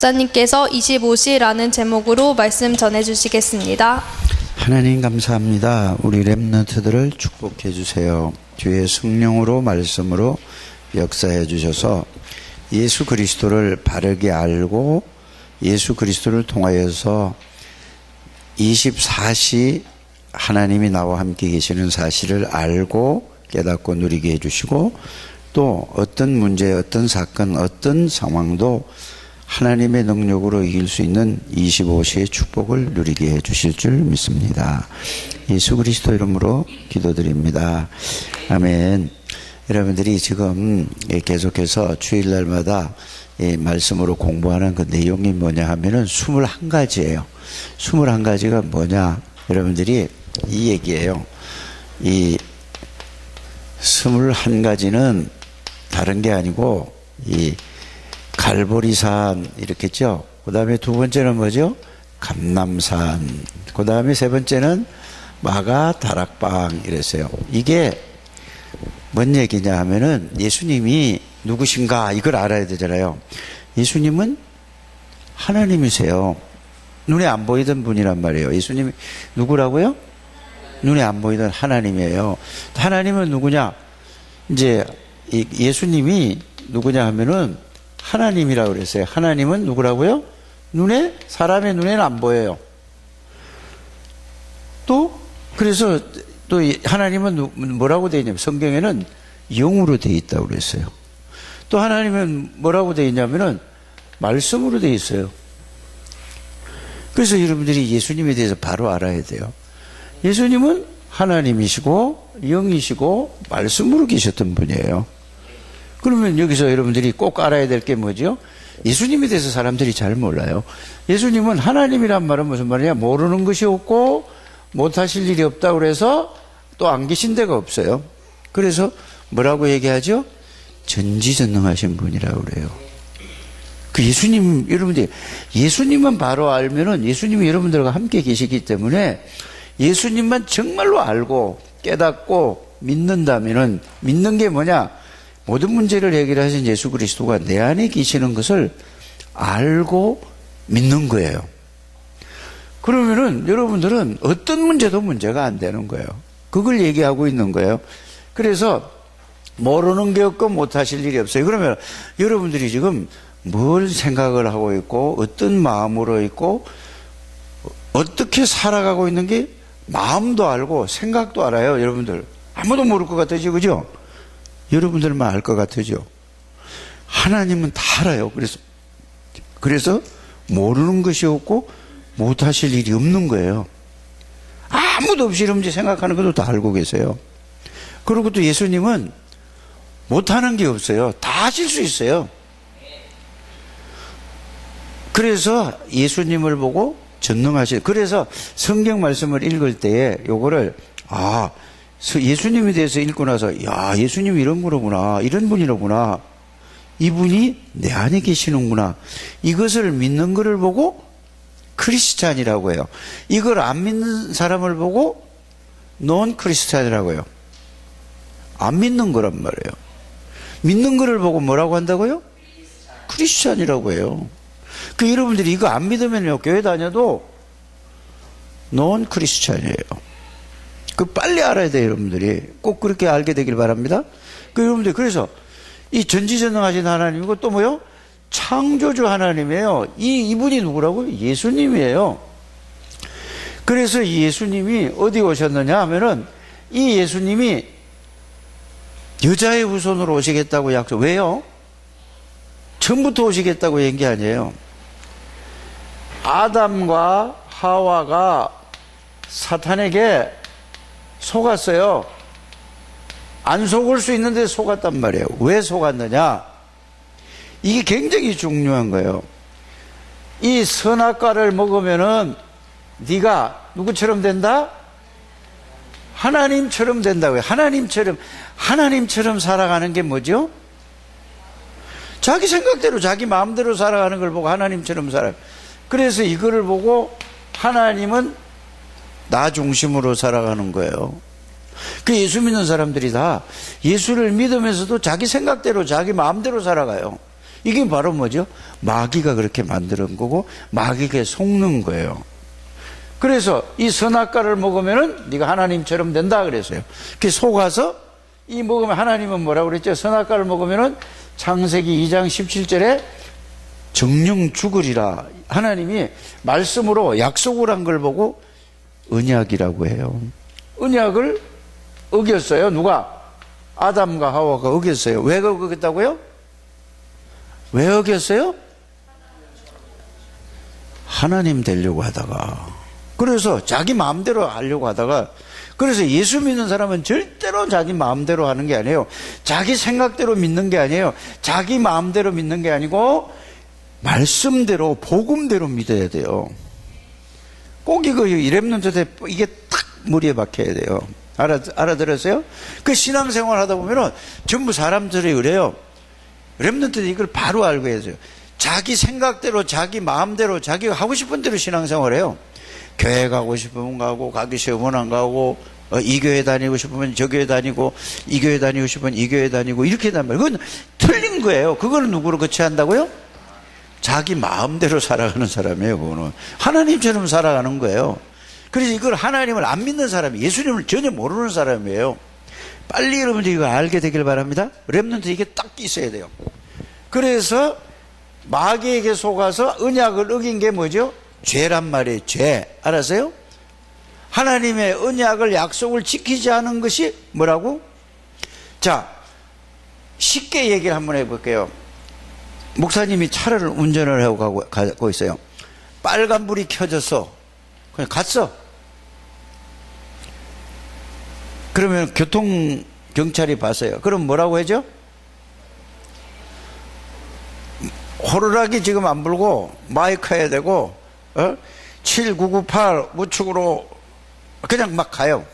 목사님께서 25시라는 제목으로 말씀 전해주시겠습니다. 하나님 감사합니다. 우리 렘넌트들을 축복해 주세요. 주의 성령으로 말씀으로 역사해 주셔서 예수 그리스도를 바르게 알고 예수 그리스도를 통하여서 24시 하나님이 나와 함께 계시는 사실을 알고 깨닫고 누리게 해주시고, 또 어떤 문제, 어떤 사건, 어떤 상황도 하나님의 능력으로 이길 수 있는 25시의 축복을 누리게 해주실 줄 믿습니다. 예수 그리스도 이름으로 기도드립니다. 아멘. 여러분들이 지금 계속해서 주일날마다 말씀으로 공부하는 그 내용이 뭐냐 하면은 21가지예요. 21가지가 뭐냐? 여러분들이 이 얘기예요. 이 21가지는 다른 게 아니고 이 갈보리산 이렇게 했죠. 그 다음에 두 번째는 뭐죠? 감람산. 그 다음에 세 번째는 마가 다락방 이랬어요. 이게 뭔 얘기냐 하면은 예수님이 누구신가 이걸 알아야 되잖아요. 예수님은 하나님이세요. 눈에 안 보이던 분이란 말이에요. 예수님이 누구라고요? 눈에 안 보이던 하나님이에요. 하나님은 누구냐? 이제 예수님이 누구냐 하면은 하나님이라고 그랬어요. 하나님은 누구라고요? 사람의 눈에는 안 보여요. 그래서 또 하나님은 뭐라고 되어 있냐면 성경에는 영으로 되어 있다고 그랬어요. 또 하나님은 뭐라고 되어 있냐면은 말씀으로 되어 있어요. 그래서 여러분들이 예수님에 대해서 바로 알아야 돼요. 예수님은 하나님이시고 영이시고 말씀으로 계셨던 분이에요. 그러면 여기서 여러분들이 꼭 알아야 될 게 뭐죠? 예수님에 대해서 사람들이 잘 몰라요. 예수님은 하나님이란 말은 무슨 말이냐? 모르는 것이 없고 못하실 일이 없다고 그래서 또 안 계신 데가 없어요. 그래서 뭐라고 얘기하죠? 전지전능하신 분이라고 그래요. 그 예수님, 여러분들이 예수님만 바로 알면은 예수님이 여러분들과 함께 계시기 때문에 예수님만 정말로 알고 깨닫고 믿는다면은, 믿는 게 뭐냐? 모든 문제를 해결하신 예수 그리스도가 내 안에 계시는 것을 알고 믿는 거예요. 그러면은 여러분들은 어떤 문제도 문제가 안 되는 거예요. 그걸 얘기하고 있는 거예요. 그래서 모르는 게 없고 못하실 일이 없어요. 그러면 여러분들이 지금 뭘 생각을 하고 있고 어떤 마음으로 있고 어떻게 살아가고 있는 게 마음도 알고 생각도 알아요. 여러분들 아무도 모를 것 같으죠, 그죠? 여러분들만 알 것 같으죠. 하나님은 다 알아요. 그래서 모르는 것이 없고 못하실 일이 없는 거예요. 아무도 없이 여러분들이 생각하는 것도 다 알고 계세요. 그리고 또 예수님은 못하는 게 없어요. 다 하실 수 있어요. 그래서 예수님을 보고 전능하실. 그래서 성경 말씀을 읽을 때에 요거를 예수님에 대해서 읽고 나서 예수님이 이런 거로구나, 이런 분이로구나, 이분이 내 안에 계시는구나, 이것을 믿는 것을 보고 크리스찬이라고 해요. 이걸 안 믿는 사람을 보고 논 크리스찬이라고 해요. 안 믿는 거란 말이에요. 믿는 거를 보고 뭐라고 한다고요? 크리스찬이라고 해요. 여러분들이 이거 안 믿으면요, 교회 다녀도 논 크리스찬이에요. 빨리 알아야 돼요, 여러분들이. 꼭 그렇게 알게 되길 바랍니다. 여러분들, 그래서 이 전지전능하신 하나님이고 또 뭐요? 창조주 하나님이에요. 이분이 누구라고요? 예수님이에요. 그래서 이 예수님이 어디 오셨느냐 하면은 이 예수님이 여자의 후손으로 오시겠다고 약속. 왜요? 처음부터 오시겠다고 얘기 아니에요. 아담과 하와가 사탄에게 속았어요. 안 속을 수 있는데 속았단 말이에요. 왜 속았느냐? 이게 굉장히 중요한 거예요. 이 선악과를 먹으면은 네가 누구처럼 된다? 하나님처럼 된다고요. 하나님처럼 살아가는 게 뭐죠? 자기 생각대로 자기 마음대로 살아가는 걸 보고 하나님처럼 살아요. 그래서 이거를 보고 하나님은 나 중심으로 살아가는 거예요. 예수 믿는 사람들이 다 예수를 믿으면서도 자기 생각대로 자기 마음대로 살아가요. 이게 바로 뭐죠? 마귀가 그렇게 만드는 거고 마귀가 속는 거예요. 그래서 이 선악과를 먹으면은 네가 하나님처럼 된다 그랬어요. 그 속아서 이 먹으면 하나님은 뭐라고 그랬죠? 선악과를 먹으면은 창세기 2장 17절에 정령 죽으리라. 하나님이 말씀으로 약속을 한 걸 보고 언약이라고 해요. 언약을 어겼어요. 누가? 아담과 하와가 어겼어요. 왜 어겼다고요? 왜 어겼어요? 하나님 되려고 하다가. 그래서 자기 마음대로 하려고 하다가, 그래서 예수 믿는 사람은 절대로 자기 마음대로 하는 게 아니에요. 자기 생각대로 믿는 게 아니에요. 자기 마음대로 믿는 게 아니고 말씀대로 복음대로 믿어야 돼요. 꼭 이거 렘넌트 때 이게 딱 머리에 박혀야 돼요. 알아들었어요? 그 신앙생활 하다 보면은 전부 사람들이 그래요. 렘넌트 때 이걸 바로 알고 해야 돼요. 자기 생각대로 자기 마음대로 자기가 하고 싶은 대로 신앙생활해요. 교회 가고 싶으면 가고, 가기 싫으면 안 가고, 이 교회 다니고 싶으면 저 교회 다니고, 이 교회 다니고 싶으면 이 교회 다니고, 이렇게 단 말이에요. 그건 틀린 거예요. 그걸 누구로 거치한다고요? 자기 마음대로 살아가는 사람이에요. 그거는 하나님처럼 살아가는 거예요. 그래서 이걸 하나님을 안 믿는 사람이, 예수님을 전혀 모르는 사람이에요. 빨리 여러분들이 이거 알게 되길 바랍니다. 렘넌트 이게 딱 있어야 돼요. 그래서 마귀에게 속아서 언약을 어긴 게 뭐죠? 죄란 말이에요. 죄. 알았어요? 하나님의 언약을, 약속을 지키지 않은 것이 뭐라고? 자, 쉽게 얘기를 한번 해볼게요. 목사님이 차를 운전을 하고 가고 있어요. 빨간불이 켜져서 그냥 갔어. 그러면 교통경찰이 봤어요. 그럼 뭐라고 하죠? 호루라기 지금 안 불고 마이크 해야 되고 7998 우측으로 그냥 막 가요.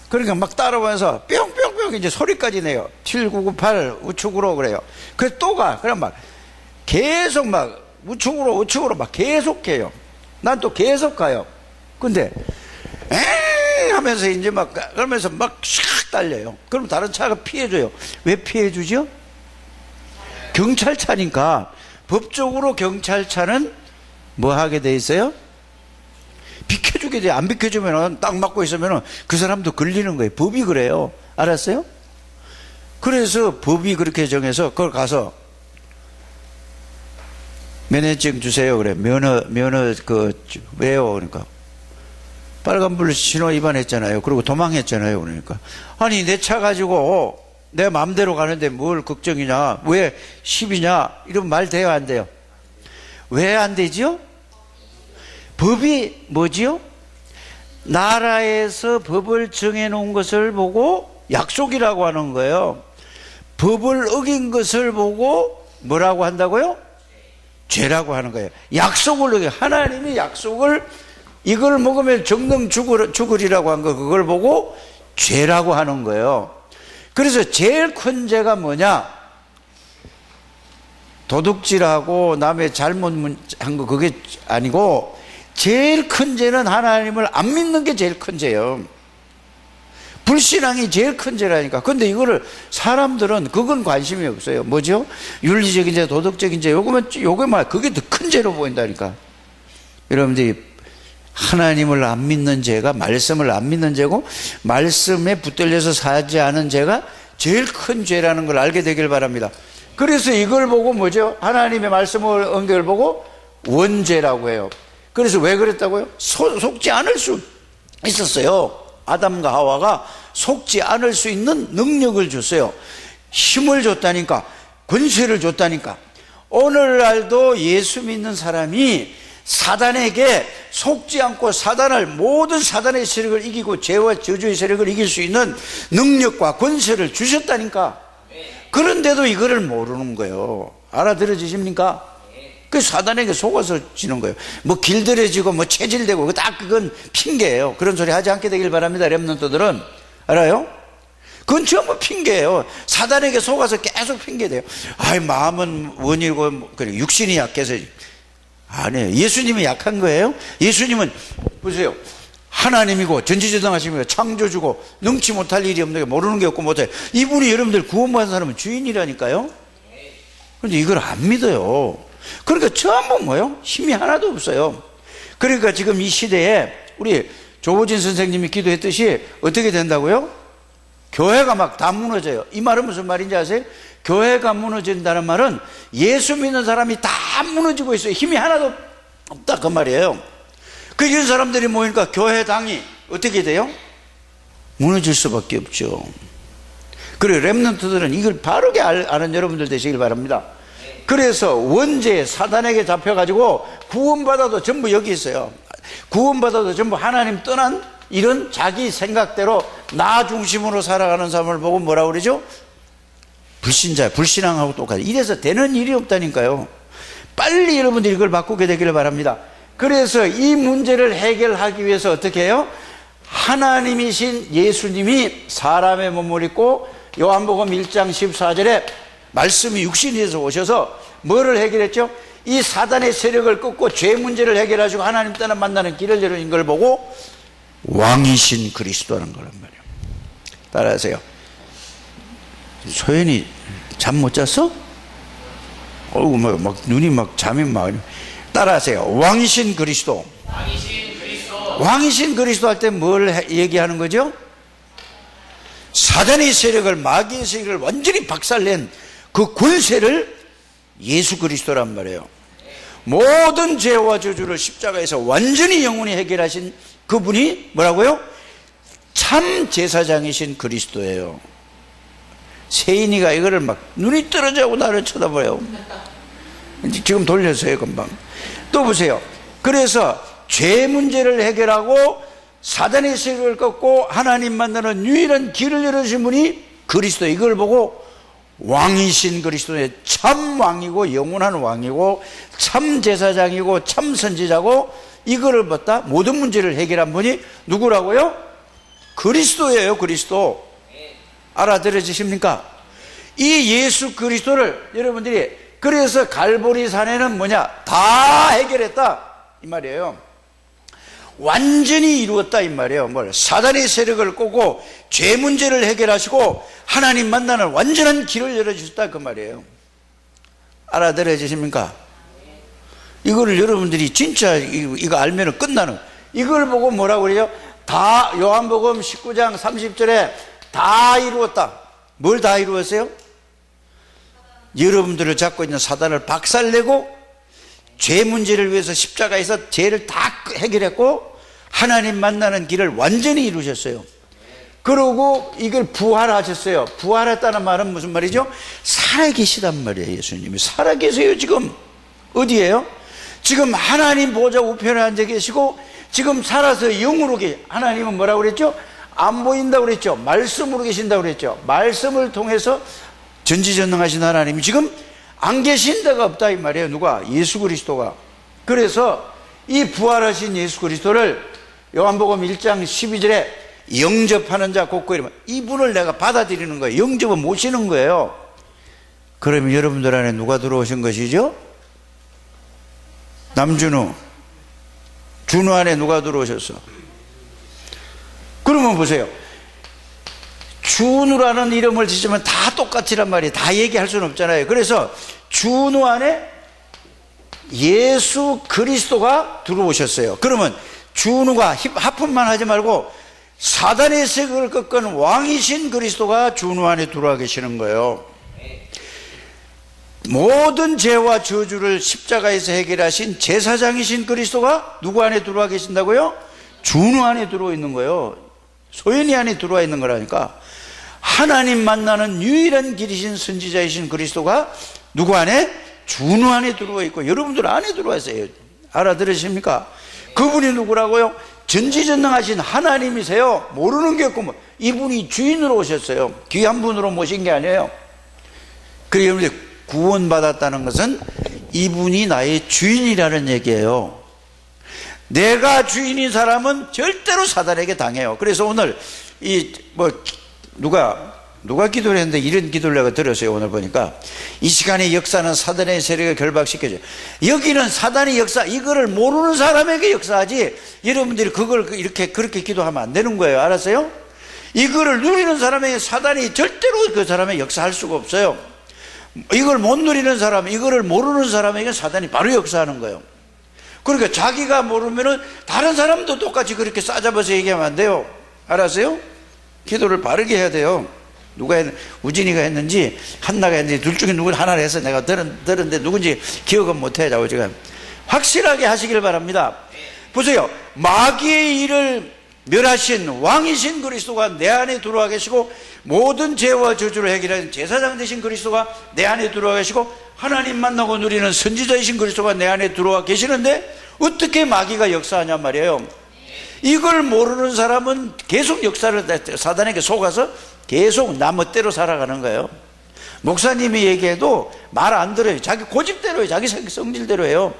그러니까 막 따라오면서 뿅뿅뿅 이제 소리까지 내요. 7998 우측으로 그래요. 그래서 또 가. 그럼 막 계속 막 우측으로 막 계속 해요. 난 또 계속 가요. 근데 엥 하면서 이제 막 그러면서 막 샥 달려요. 그럼 다른 차가 피해줘요. 왜 피해주죠? 경찰차니까. 법적으로 경찰차는 뭐 하게 돼 있어요? 비켜주게 돼. 안 비켜주면 딱 맞고 있으면 그 사람도 걸리는 거예요. 법이 그래요. 알았어요? 그래서 법이 그렇게 정해서 그걸 가서 면허증 주세요. 그래. 면허 왜요? 그러니까 빨간불 신호 위반했잖아요. 그리고 도망했잖아요. 그러니까 아니 내 차 가지고 내 마음대로 가는데 뭘 걱정이냐? 왜 10이냐? 이런 말 돼요? 안 돼요? 왜 안 되죠? 법이 뭐지요? 나라에서 법을 정해놓은 것을 보고 약속이라고 하는 거예요. 법을 어긴 것을 보고 뭐라고 한다고요? 죄라고 하는 거예요. 약속을 어겨. 하나님이 약속을 이걸 먹으면 정령 죽으리라고 한 거, 그걸 보고 죄라고 하는 거예요. 그래서 제일 큰 죄가 뭐냐? 도둑질하고 남의 잘못한 거 그게 아니고 제일 큰 죄는 하나님을 안 믿는 게 제일 큰 죄예요. 불신앙이 제일 큰 죄라니까. 근데 이거를 사람들은 그건 관심이 없어요. 뭐죠? 윤리적인 죄, 도덕적인 죄, 요거만 그게 더 큰 죄로 보인다니까. 여러분들이 하나님을 안 믿는 죄가 말씀을 안 믿는 죄고 말씀에 붙들려서 살지 않은 죄가 제일 큰 죄라는 걸 알게 되길 바랍니다. 그래서 이걸 보고 뭐죠? 하나님의 말씀을 언격을 보고 원죄라고 해요. 그래서 왜 그랬다고요? 속지 않을 수 있었어요. 아담과 하와가 속지 않을 수 있는 능력을 줬어요. 힘을 줬다니까, 권세를 줬다니까. 오늘날도 예수 믿는 사람이 사단에게 속지 않고 모든 사단의 세력을 이기고 죄와 저주의 세력을 이길 수 있는 능력과 권세를 주셨다니까. 그런데도 이거를 모르는 거예요. 알아들어지십니까? 그 사단에게 속아서 지는 거예요. 뭐 길들여지고 뭐 체질되고 딱 그건 핑계예요. 그런 소리 하지 않게 되길 바랍니다. 렘넌트들은. 알아요? 그건 전부 핑계예요. 사단에게 속아서 계속 핑계돼요. 아이 마음은 원이고 그래 육신이 약해서. 아니에요. 예수님이 약한 거예요. 예수님은 보세요. 하나님이고 전지전능하시며 창조주고 능치 못할 일이 없는 게 모르는 게 없고 못해. 이분이 여러분들 구원받은 사람은 주인이라니까요. 그런데 이걸 안 믿어요. 그러니까 전부 뭐요? 힘이 하나도 없어요. 그러니까 지금 이 시대에 우리 조호진 선생님이 기도했듯이 어떻게 된다고요? 교회가 막 다 무너져요. 이 말은 무슨 말인지 아세요? 교회가 무너진다는 말은 예수 믿는 사람이 다 무너지고 있어요. 힘이 하나도 없다 그 말이에요. 그 이런 사람들이 모이니까 교회당이 어떻게 돼요? 무너질 수밖에 없죠. 그리고 렘넌트들은 이걸 바르게 아는 여러분들 되시길 바랍니다. 그래서 원죄 사단에게 잡혀가지고 구원받아도 전부 여기 있어요. 구원받아도 전부 하나님 떠난 이런 자기 생각대로 나 중심으로 살아가는 사람을 보고 뭐라고 그러죠? 불신자, 불신앙하고 똑같아요. 이래서 되는 일이 없다니까요. 빨리 여러분들이 이걸 바꾸게 되기를 바랍니다. 그래서 이 문제를 해결하기 위해서 어떻게 해요? 하나님이신 예수님이 사람의 몸을 입고 요한복음 1장 14절에 말씀이 육신이 돼서 오셔서 뭐를 해결했죠? 이 사단의 세력을 끊고 죄 문제를 해결하시고 하나님 떠나 만나는 길을 열어준 걸 보고 왕이신 그리스도라는 거란 말이에요. 따라하세요. 소연이 잠 못 잤어? 막 눈이 막 잠이 막. 따라하세요. 왕이신 그리스도. 왕이신 그리스도 할 때 뭘 얘기하는 거죠? 사단의 세력을, 마귀의 세력을 완전히 박살낸 그 권세를 예수 그리스도란 말이에요. 모든 죄와 저주를 십자가에서 완전히 영원히 해결하신 그분이 뭐라고요? 참 제사장이신 그리스도예요. 세인이가 이거를 막 눈이 떨어져고 나를 쳐다봐요. 지금 돌렸어요 금방. 또 보세요. 그래서 죄 문제를 해결하고 사단의 세력을 꺾고 하나님 만나는 유일한 길을 열어주신 분이 그리스도. 이걸 보고 왕이신 그리스도의 참 왕이고 영원한 왕이고 참 제사장이고 참 선지자고 이거를 봤다 모든 문제를 해결한 분이 누구라고요? 그리스도예요. 그리스도. 알아들어지십니까? 이 예수 그리스도를 여러분들이 그래서 갈보리 산에는 뭐냐? 다 해결했다 이 말이에요. 완전히 이루었다 이 말이에요. 뭘? 사단의 세력을 꼬고 죄 문제를 해결하시고 하나님 만나는 완전한 길을 열어주셨다 그 말이에요. 알아들어지십니까? 이거를 여러분들이 진짜 이거 알면 끝나는, 이걸 보고 뭐라고 그래요? 다 요한복음 19장 30절에 다 이루었다. 뭘 다 이루었어요? 여러분들을 잡고 있는 사단을 박살내고 죄 문제를 위해서 십자가에서 죄를 다 해결했고 하나님 만나는 길을 완전히 이루셨어요. 그러고 이걸 부활하셨어요. 부활했다는 말은 무슨 말이죠? 살아계시단 말이에요. 예수님이 살아계세요. 지금 어디에요? 지금 하나님 보좌 우편에 앉아 계시고 지금 살아서 영으로 하나님은 뭐라고 그랬죠? 안 보인다고 그랬죠? 말씀으로 계신다고 그랬죠? 말씀을 통해서 전지전능하신 하나님이 지금 안 계신 데가 없다 이 말이에요. 누가? 예수 그리스도가. 그래서 이 부활하신 예수 그리스도를 요한복음 1장 12절에 영접하는 자 곧고 이러면 이분을 내가 받아들이는 거예요. 영접은 모시는 거예요. 그러면 여러분들 안에 누가 들어오신 것이죠? 남준우. 준우 안에 누가 들어오셨어? 그러면 보세요. 준우라는 이름을 지으면 다 똑같이란 말이에요. 다 얘기할 수는 없잖아요. 그래서 준우 안에 예수 그리스도가 들어오셨어요. 그러면 준우가 하품만 하지 말고 사단의 세력을 꺾은 왕이신 그리스도가 준우 안에 들어와 계시는 거예요. 모든 죄와 저주를 십자가에서 해결하신 제사장이신 그리스도가 누구 안에 들어와 계신다고요? 준우 안에 들어와 있는 거예요. 소연이 안에 들어와 있는 거라니까. 하나님 만나는 유일한 길이신 선지자이신 그리스도가 누구 안에? 준우 안에 들어와 있고 여러분들 안에 들어와 있어요. 알아들으십니까? 그분이 누구라고요? 전지전능하신 하나님이세요. 모르는 게 없고 이분이 주인으로 오셨어요. 귀한 분으로 모신 게 아니에요. 그래서 여러분들 구원받았다는 것은 이분이 나의 주인이라는 얘기예요. 내가 주인인 사람은 절대로 사단에게 당해요. 그래서 오늘 누가 기도를 했는데 이런 기도를 내가 들었어요. 오늘 보니까 이 시간의 역사는 사단의 세력을 결박시켜줘요. 여기는 사단의 역사, 이거를 모르는 사람에게 역사하지 여러분들이 그걸 그렇게 기도하면 안 되는 거예요. 알았어요? 이거를 누리는 사람에게 사단이 절대로 그 사람의 역사할 수가 없어요. 이걸 못 누리는 사람, 이거를 모르는 사람에게 사단이 바로 역사하는 거예요. 그러니까 자기가 모르면은 다른 사람도 똑같이 그렇게 싸잡아서 얘기하면 안 돼요. 알았어요? 기도를 바르게 해야 돼요. 우진이가 했는지 한나가 했는지 둘 중에 누구 하나를 해서 내가 들었는데 누군지 기억은 못해. 자고 지금 확실하게 하시길 바랍니다. 보세요. 마귀의 일을 멸하신 왕이신 그리스도가 내 안에 들어와 계시고, 모든 죄와 저주를 해결하는 제사장 되신 그리스도가 내 안에 들어와 계시고, 하나님 만나고 누리는 선지자이신 그리스도가 내 안에 들어와 계시는데 어떻게 마귀가 역사하냔 말이에요. 이걸 모르는 사람은 계속 역사를 사단에게 속아서 계속 나 멋대로 살아가는 거예요. 목사님이 얘기해도 말 안 들어요. 자기 고집대로 해요. 자기 성질대로 해요.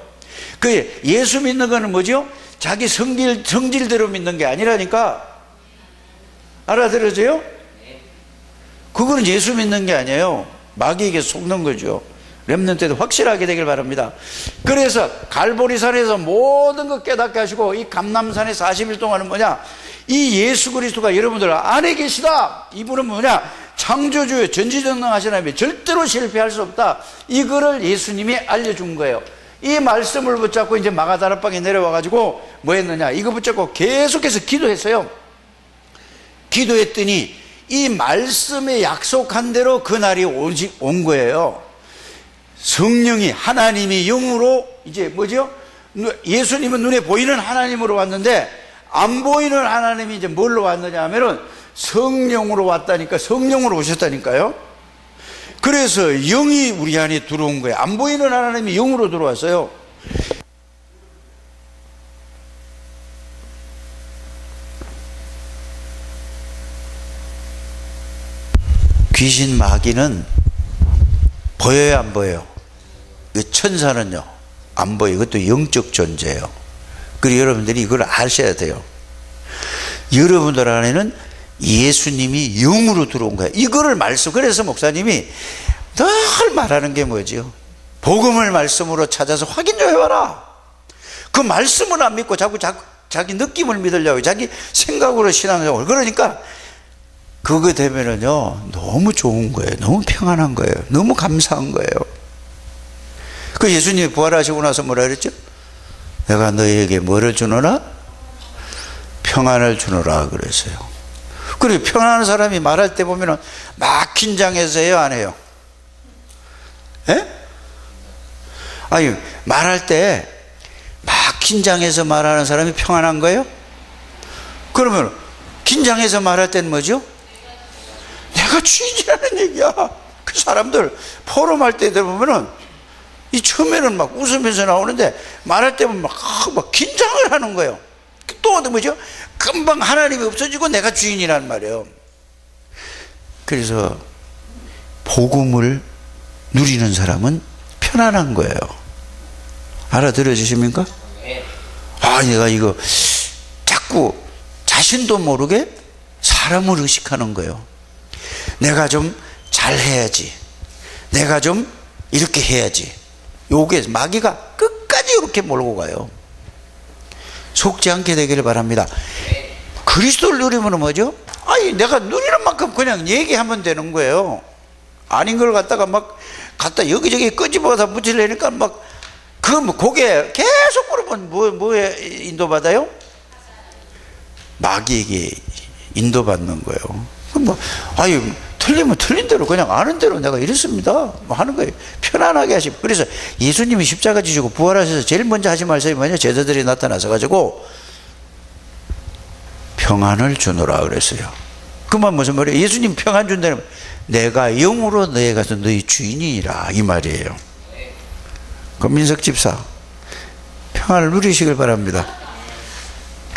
그 예수 믿는 거는 뭐죠? 자기 성질대로 믿는 게 아니라니까. 알아들어져요? 그거는 예수 믿는 게 아니에요. 마귀에게 속는 거죠. 렘넌트도 확실하게 되길 바랍니다. 그래서 갈보리산에서 모든 것 깨닫게 하시고, 이 감람산에 40일 동안은 뭐냐? 이 예수 그리스도가 여러분들 안에 계시다. 이분은 뭐냐? 창조주의 전지전능하신 하나님이 절대로 실패할 수 없다. 이거를 예수님이 알려준 거예요. 이 말씀을 붙잡고 이제 마가다락방에 내려와가지고 뭐 했느냐? 이거 붙잡고 계속해서 기도했어요. 기도했더니 이 말씀에 약속한 대로 그날이 온 거예요. 성령이, 하나님이 영으로, 이제 뭐죠? 예수님은 눈에 보이는 하나님으로 왔는데, 안 보이는 하나님이 이제 뭘로 왔느냐 하면은 성령으로 왔다니까, 성령으로 오셨다니까요. 그래서 영이 우리 안에 들어온 거예요. 안 보이는 하나님이 영으로 들어왔어요. 귀신 마귀는 보여요, 안 보여요? 천사는요, 안 보여요. 이것도 영적 존재예요. 그리고 여러분들이 이걸 아셔야 돼요. 여러분들 안에는 예수님이 영으로 들어온 거예요. 이거를 그래서 목사님이 늘 말하는 게 뭐죠? 복음을 말씀으로 찾아서 확인 좀 해봐라. 그 말씀을 안 믿고 자기 느낌을 믿으려고, 자기 생각으로 신앙을. 그러니까 그거 되면은요, 너무 좋은 거예요. 너무 평안한 거예요. 너무 감사한 거예요. 그 예수님이 부활하시고 나서 뭐라 그랬죠? 내가 너희에게 뭐를 주노라? 평안을 주노라 그랬어요. 그리고 평안한 사람이 말할 때 보면은 막 긴장해서 해요, 안 해요? 예? 아니, 말할 때 막 긴장해서 말하는 사람이 평안한 거예요? 그러면 긴장해서 말할 때는 뭐죠? 내가 주인이라는 얘기야. 그 사람들 포럼할 때 들어보면은 이 처음에는 막 웃으면서 나오는데 말할 때는 막 긴장을 하는 거예요. 또 뭐죠? 금방 하나님이 없어지고 내가 주인이란 말이에요. 그래서 복음을 누리는 사람은 편안한 거예요. 알아들어지십니까? 아, 내가 이거 자꾸 자신도 모르게 사람을 의식하는 거예요. 내가 좀 잘해야지. 내가 좀 이렇게 해야지. 요게 마귀가 끝까지 이렇게 몰고 가요. 속지 않게 되기를 바랍니다. 그리스도를 누리면 뭐죠? 아니, 내가 누리는 만큼 그냥 얘기하면 되는 거예요. 아닌 걸 갖다가 갖다 여기저기 끄집어서 붙이려니까 고개 계속 그러면 뭐에 인도받아요? 마귀에게 인도받는 거예요. 틀리면 틀린 대로 그냥 아는 대로 내가 이랬습니다. 하는 거예요. 편안하게 하시고. 그래서 예수님이 십자가 지시고 부활하셔서 제일 먼저 하신 말씀이 뭐냐? 제자들이 나타나서 가지고 평안을 주노라 그랬어요. 그만 무슨 말이에요? 예수님 평안 준다는 내가 영으로 너에 가서 너희 주인이라 이 말이에요. 그 민석 집사 평안을 누리시길 바랍니다.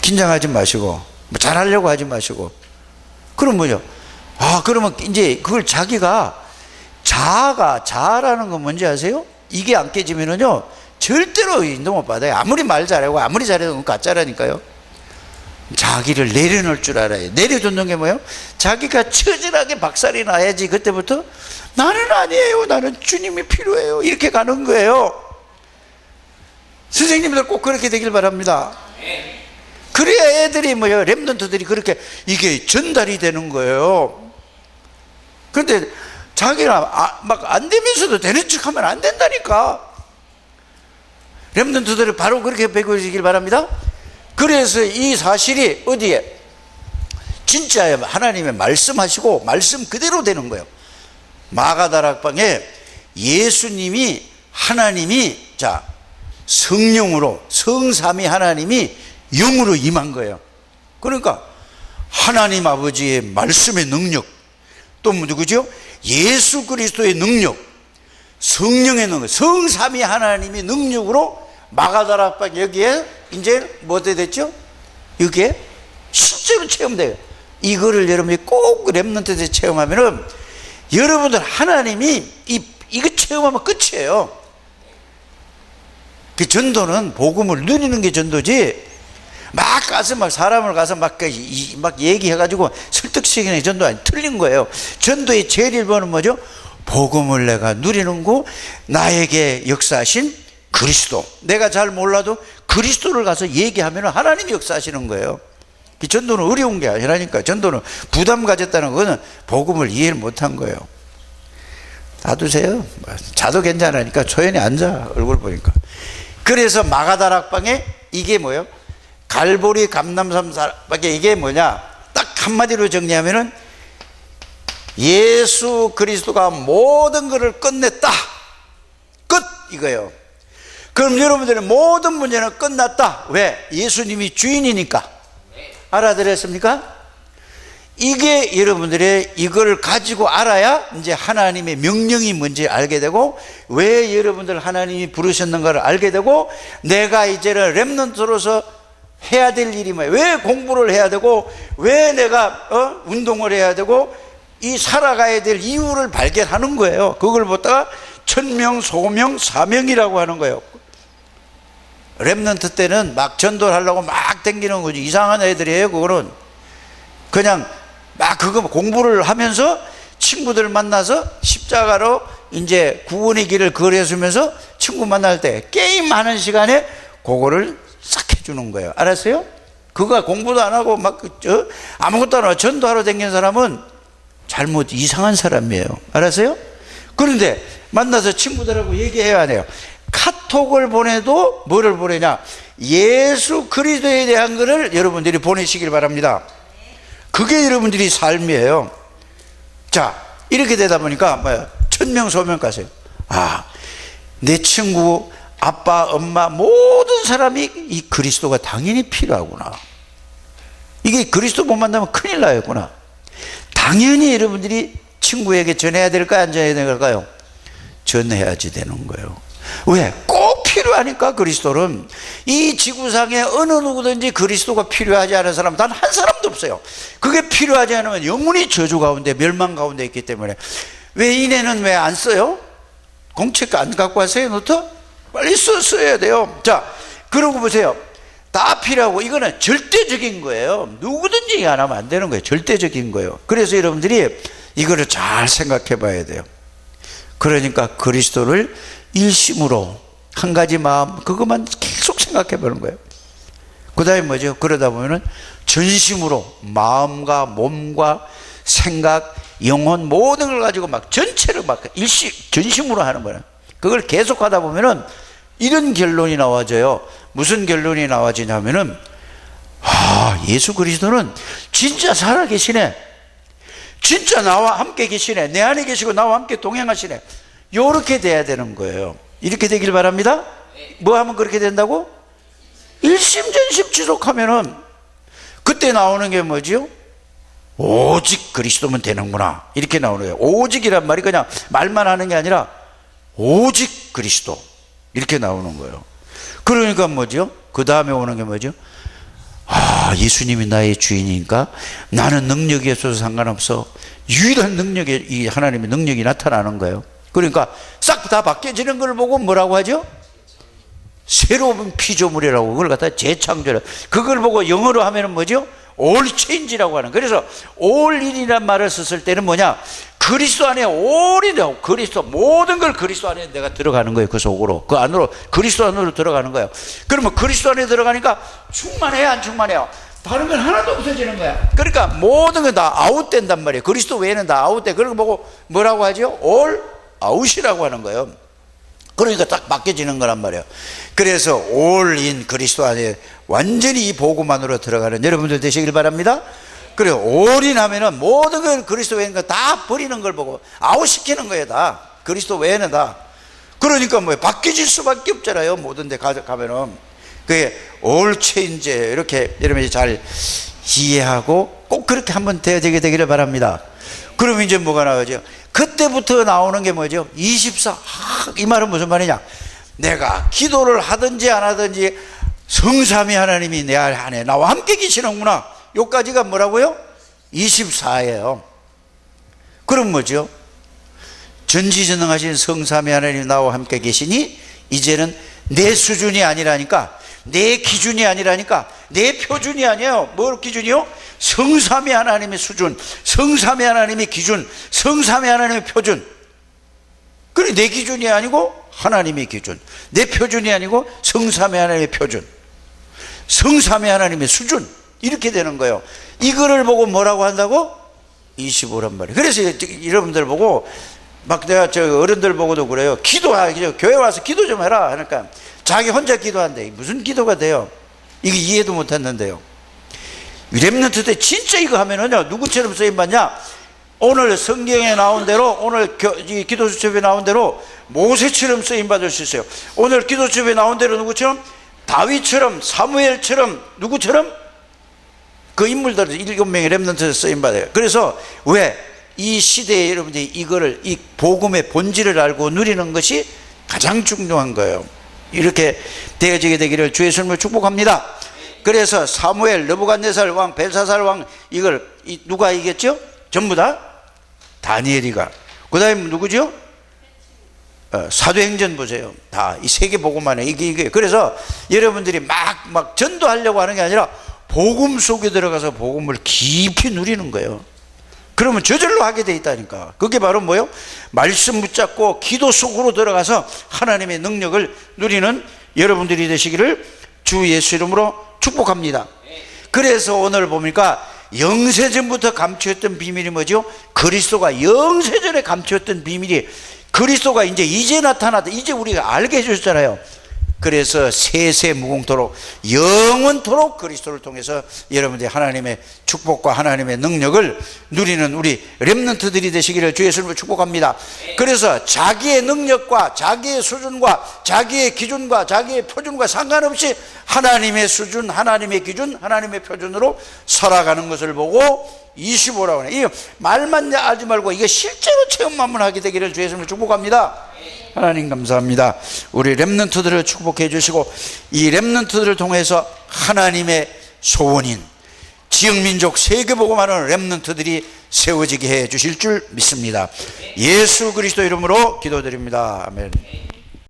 긴장하지 마시고 잘하려고 하지 마시고. 그럼 뭐죠? 그러면 이제 그걸 자아라는 건 뭔지 아세요? 이게 안 깨지면은요, 절대로 인도 못 받아요. 아무리 말 잘하고 아무리 잘해도 그건 가짜라니까요. 자기를 내려놓을 줄 알아요. 내려놓는 게 뭐예요? 자기가 처절하게 박살이 나야지 그때부터 나는 아니에요. 나는 주님이 필요해요. 이렇게 가는 거예요. 선생님들 꼭 그렇게 되길 바랍니다. 그래야 애들이 렘넌트들이 그렇게 이게 전달이 되는 거예요. 그런데 자기가 막 안 되면서도 되는 척 하면 안 된다니까. 렘넌트들을 바로 그렇게 배우시길 바랍니다. 그래서 이 사실이 어디에? 진짜 하나님의 말씀하시고 말씀 그대로 되는 거예요. 마가다락방에 예수님이 하나님이 성령으로 성삼위 하나님이 영으로 임한 거예요. 그러니까 하나님 아버지의 말씀의 능력, 또 누구죠? 예수 그리스도의 능력, 성령의 능력, 성삼위 하나님의 능력으로 마가다락방 여기에 이제 뭐 됐죠? 여기에 실제로 체험돼요. 이거를 여러분이 꼭 렘넌트 때 체험하면은 여러분들 하나님이 이거 체험하면 끝이에요. 그 전도는 복음을 누리는 게 전도지, 막 가서 막 사람을 가서 막 얘기해가지고 설득시키는 전도 아니, 틀린 거예요. 전도의 제일 1번은 뭐죠? 복음을 내가 누리는 거, 나에게 역사하신 그리스도. 내가 잘 몰라도 그리스도를 가서 얘기하면 하나님이 역사하시는 거예요. 전도는 어려운 게 아니라니까. 전도는 부담 가졌다는 거는 복음을 이해를 못한 거예요. 놔두세요. 자도 괜찮으니까 조용히 앉아, 얼굴 보니까. 그래서 마가다락방에 이게 뭐예요? 갈보리 감람산 밖에 이게 뭐냐? 딱 한마디로 정리하면은 예수 그리스도가 모든 것을 끝냈다. 끝! 이거예요. 그럼 여러분들의 모든 문제는 끝났다. 왜? 예수님이 주인이니까. 알아들었습니까? 이게 여러분들의 이걸 가지고 알아야 이제 하나님의 명령이 뭔지 알게 되고, 왜 여러분들 하나님이 부르셨는가를 알게 되고, 내가 이제는 렘넌트로서 해야 될 일이 뭐예요? 왜 공부를 해야 되고, 왜 내가 운동을 해야 되고, 이 살아가야 될 이유를 발견하는 거예요. 그걸 보다가 천명, 소명, 사명이라고 하는 거예요. 렘넌트 때는 막 전도를 하려고 막 댕기는 거지. 이상한 애들이에요. 그거는 그냥 막 그거 공부를 하면서 친구들 만나서 십자가로 이제 구원의 길을 걸어주면서 친구 만날 때 게임하는 시간에 그거를 싹 해주는 거예요. 알았어요? 그거 공부도 안 하고 막 아무것도 안 하고 전도하러 댕긴 사람은 잘못 이상한 사람이에요. 알았어요? 그런데 만나서 친구들하고 얘기해야 해요. 카톡을 보내도 뭐를 보내냐? 예수 그리스도에 대한 것을 여러분들이 보내시길 바랍니다. 그게 여러분들이 삶이에요. 자, 이렇게 되다 보니까 뭐야? 천명소명 가세요. 내 친구, 아빠, 엄마 모든 사람이 이 그리스도가 당연히 필요하구나. 이게 그리스도 못 만나면 큰일 나였구나. 당연히 여러분들이 친구에게 전해야 될까요? 안 전해야 될까요? 전해야지 되는 거예요. 왜? 꼭 필요하니까. 그리스도는 이 지구상에 어느 누구든지 그리스도가 필요하지 않은 사람 단 한 사람도 없어요. 그게 필요하지 않으면 영원히 저주 가운데 멸망 가운데 있기 때문에. 왜 이내는 왜 안 써요? 공책 안 갖고 왔어요? 노트? 빨리 써야 돼요. 자, 그러고 보세요. 다 필요하고 이거는 절대적인 거예요. 누구든지 안 하면 안 되는 거예요. 절대적인 거예요. 그래서 여러분들이 이거를 잘 생각해 봐야 돼요. 그러니까 그리스도를 일심으로 한 가지 마음, 그것만 계속 생각해 보는 거예요. 그 다음에 뭐죠? 그러다 보면은 전심으로 마음과 몸과 생각, 영혼 모든 걸 가지고 막 전체를 막 전심으로 하는 거예요. 그걸 계속 하다 보면은 이런 결론이 나와져요. 무슨 결론이 나와지냐면은 예수 그리스도는 진짜 살아계시네. 진짜 나와 함께 계시네. 내 안에 계시고 나와 함께 동행하시네. 요렇게 돼야 되는 거예요. 이렇게 되길 바랍니다. 뭐 하면 그렇게 된다고? 일심전심 지속하면은 그때 나오는 게 뭐지요? 오직 그리스도면 되는구나. 이렇게 나오는 거예요. 오직이란 말이 그냥 말만 하는 게 아니라 오직 그리스도. 이렇게 나오는 거예요. 그러니까 뭐죠? 그 다음에 오는 게 뭐죠? 예수님이 나의 주인이니까 나는 능력이 없어서 상관없어. 유일한 능력이, 이 하나님의 능력이 나타나는 거예요. 그러니까 싹 다 바뀌어지는 걸 보고 뭐라고 하죠? 새로운 피조물이라고. 그걸 갖다 재창조라. 그걸 보고 영어로 하면은 뭐죠? all change라고 하는. 그래서 all in이란 말을 썼을 때는 뭐냐? 그리스도 안에 all이 되고, 그리스도 모든 걸 그리스도 안에 내가 들어가는 거예요. 그 속으로, 그 안으로, 그리스도 안으로 들어가는 거예요. 그러면 그리스도 안에 들어가니까 충만해요, 안 충만해요? 다른 건 하나도 없어지는 거야. 그러니까 모든 건 다 아웃된단 말이에요. 그리스도 외에는 다 아웃돼. 그런 거 보고 뭐라고 하죠? all out이라고 하는 거예요. 그러니까 딱 맡겨지는 거란 말이에요. 그래서 all in 그리스도 안에 완전히 이 복음 안으로 들어가는 여러분들 되시길 바랍니다. 그래 all in 하면은 모든 건 그리스도 외인 거 다 버리는 걸 보고 아웃시키는 거예요. 다 그리스도 외에는 다. 그러니까 뭐 바뀌질 수밖에 없잖아요. 모든 데 가면은 그게 all change 이렇게 여러분이 잘 이해하고 꼭 그렇게 한번 되게 되기를 바랍니다. 그럼 이제 뭐가 나오죠? 그때부터 나오는 게 뭐죠? 24. 이 말은 무슨 말이냐? 내가 기도를 하든지 안 하든지 성삼위 하나님이 내 안에 나와 함께 계시는구나. 요까지가 뭐라고요? 24예요. 그럼 뭐죠? 전지전능하신 성삼위 하나님 나와 함께 계시니 이제는 내 수준이 아니라니까, 내 기준이 아니라니까, 내 표준이 아니에요. 뭘 기준이요? 성삼위 하나님의 수준, 성삼위 하나님의 기준, 성삼위 하나님의 표준. 그래 내 기준이 아니고 하나님의 기준, 내 표준이 아니고 성삼위 하나님의 표준, 성삼위 하나님의 수준, 이렇게 되는 거예요. 이거를 보고 뭐라고 한다고? 25란 말이에요. 그래서 여러분들 보고 막 내가 저 어른들 보고도 그래요. 기도하죠. 교회 와서 기도 좀 해라 하니까 자기 혼자 기도한대. 무슨 기도가 돼요? 이거 이해도 못했는데요. 렘넌트 때 진짜 이거 하면은요, 누구처럼 쓰임받냐? 오늘 성경에 나온 대로, 오늘 기도 수첩에 나온 대로 모세처럼 쓰임받을 수 있어요. 오늘 기도 수첩에 나온 대로 누구처럼? 다윗처럼, 사무엘처럼, 누구처럼? 그 인물들 7명의 렘넌트에 쓰임받아요. 그래서 왜? 이 시대에 여러분들이 이거를, 이 복음의 본질을 알고 누리는 것이 가장 중요한 거예요. 이렇게 되어지게 되기를 주의 이름으로 축복합니다. 그래서 사무엘, 느부갓네살 왕, 벨사살 왕, 이걸 누가 이겼죠? 전부 다 다니엘이가. 그 다음에 누구죠? 사도행전 보세요. 다 이 세계 복음만에 이게. 그래서 여러분들이 막 전도하려고 하는 게 아니라 복음 속에 들어가서 복음을 깊이 누리는 거예요. 그러면 저절로 하게 돼 있다니까. 그게 바로 뭐예요? 말씀 붙잡고 기도 속으로 들어가서 하나님의 능력을 누리는 여러분들이 되시기를 주 예수 이름으로 축복합니다. 그래서 오늘 보니까 영세전부터 감추었던 비밀이 뭐죠? 그리스도가 영세전에 감추었던 비밀이 그리스도가 이제 나타났다. 이제 우리가 알게 해주셨잖아요. 그래서 세세 무궁토록 영원토록 그리스도를 통해서 여러분들이 하나님의 축복과 하나님의 능력을 누리는 우리 렘넌트들이 되시기를 주 예수님으로 축복합니다. 그래서 자기의 능력과 자기의 수준과 자기의 기준과 자기의 표준과 상관없이 하나님의 수준, 하나님의 기준, 하나님의 표준으로 살아가는 것을 보고 25라고 하네. 이 말만 알지 말고 이게 실제로 체험만 하게 되기를 주 예수님으로 축복합니다. 하나님 감사합니다. 우리 렘넌트들을 축복해 주시고 이 렘넌트들을 통해서 하나님의 소원인 지역민족 세계복음하는 렘넌트들이 세워지게 해 주실 줄 믿습니다. 예수 그리스도 이름으로 기도드립니다. 아멘.